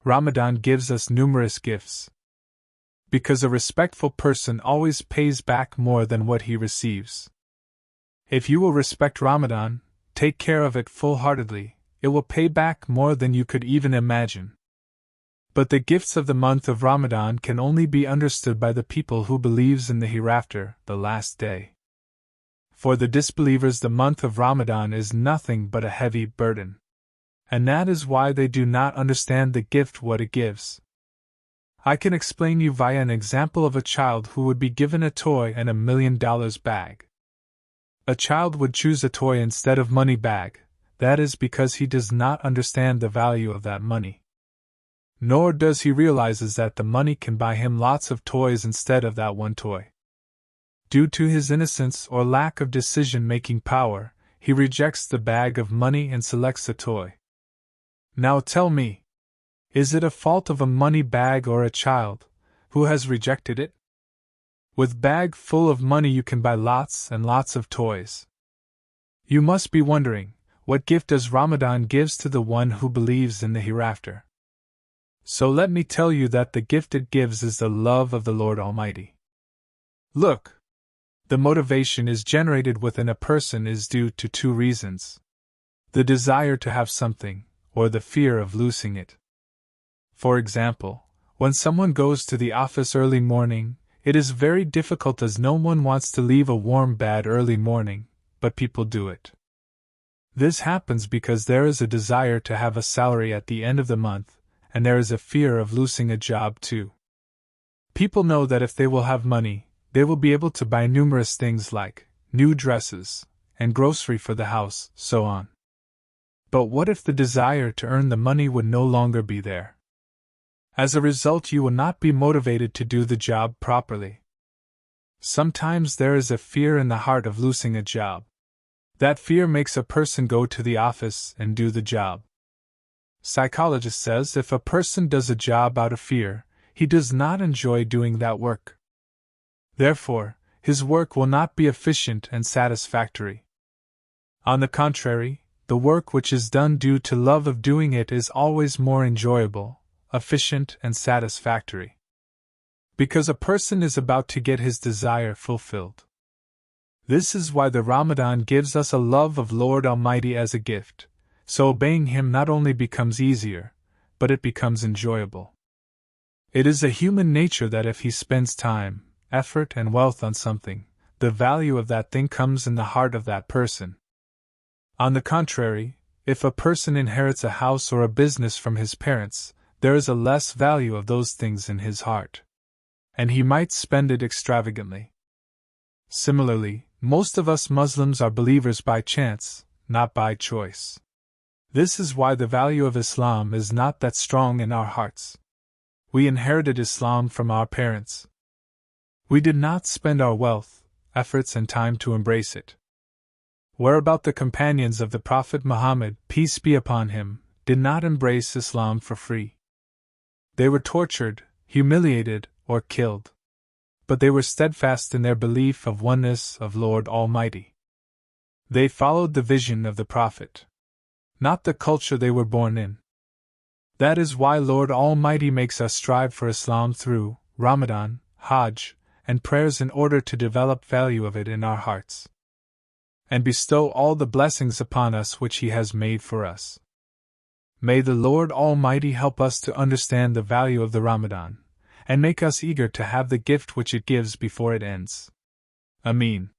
Ramadan gives us numerous gifts. Because a respectful person always pays back more than what he receives. If you will respect Ramadan, take care of it full-heartedly, it will pay back more than you could even imagine. But the gifts of the month of Ramadan can only be understood by the people who believes in the hereafter, the last day. For the disbelievers, the month of Ramadan is nothing but a heavy burden. And that is why they do not understand the gift what it gives. I can explain you via an example of a child who would be given a toy and $1 million bag. A child would choose a toy instead of money bag, that is because he does not understand the value of that money. Nor does he realizes that the money can buy him lots of toys instead of that one toy. Due to his innocence or lack of decision-making power, he rejects the bag of money and selects a toy. Now tell me, is it a fault of a money bag or a child who has rejected it? With bag full of money you can buy lots and lots of toys. You must be wondering, what gift does Ramadan gives to the one who believes in the hereafter? So let me tell you that the gift it gives is the love of the Lord Almighty. Look! The motivation is generated within a person is due to two reasons. The desire to have something, or the fear of losing it. For example, when someone goes to the office early morning, it is very difficult as no one wants to leave a warm bed early morning, but people do it. This happens because there is a desire to have a salary at the end of the month, and there is a fear of losing a job too. People know that if they will have money, they will be able to buy numerous things like new dresses, and grocery for the house, so on. But what if the desire to earn the money would no longer be there? As a result, you will not be motivated to do the job properly. Sometimes there is a fear in the heart of losing a job. That fear makes a person go to the office and do the job. Psychologist says if a person does a job out of fear, he does not enjoy doing that work. Therefore, his work will not be efficient and satisfactory. On the contrary, the work which is done due to love of doing it is always more enjoyable, efficient and satisfactory. Because a person is about to get his desire fulfilled. This is why the Ramadan gives us a love of Lord Almighty as a gift, so obeying Him not only becomes easier, but it becomes enjoyable. It is a human nature that if he spends time, effort and wealth on something, the value of that thing comes in the heart of that person. On the contrary, if a person inherits a house or a business from his parents, there is a less value of those things in his heart. And he might spend it extravagantly. Similarly, most of us Muslims are believers by chance, not by choice. This is why the value of Islam is not that strong in our hearts. We inherited Islam from our parents. We did not spend our wealth, efforts and time to embrace it. Whereabout the companions of the Prophet Muhammad, peace be upon him, did not embrace Islam for free. They were tortured, humiliated, or killed. But they were steadfast in their belief of oneness of Lord Almighty. They followed the vision of the Prophet, not the culture they were born in. That is why Lord Almighty makes us strive for Islam through Ramadan, Hajj, and prayers in order to develop value of it in our hearts, and bestow all the blessings upon us which He has made for us. May the Lord Almighty help us to understand the value of the Ramadan, and make us eager to have the gift which it gives before it ends. Ameen.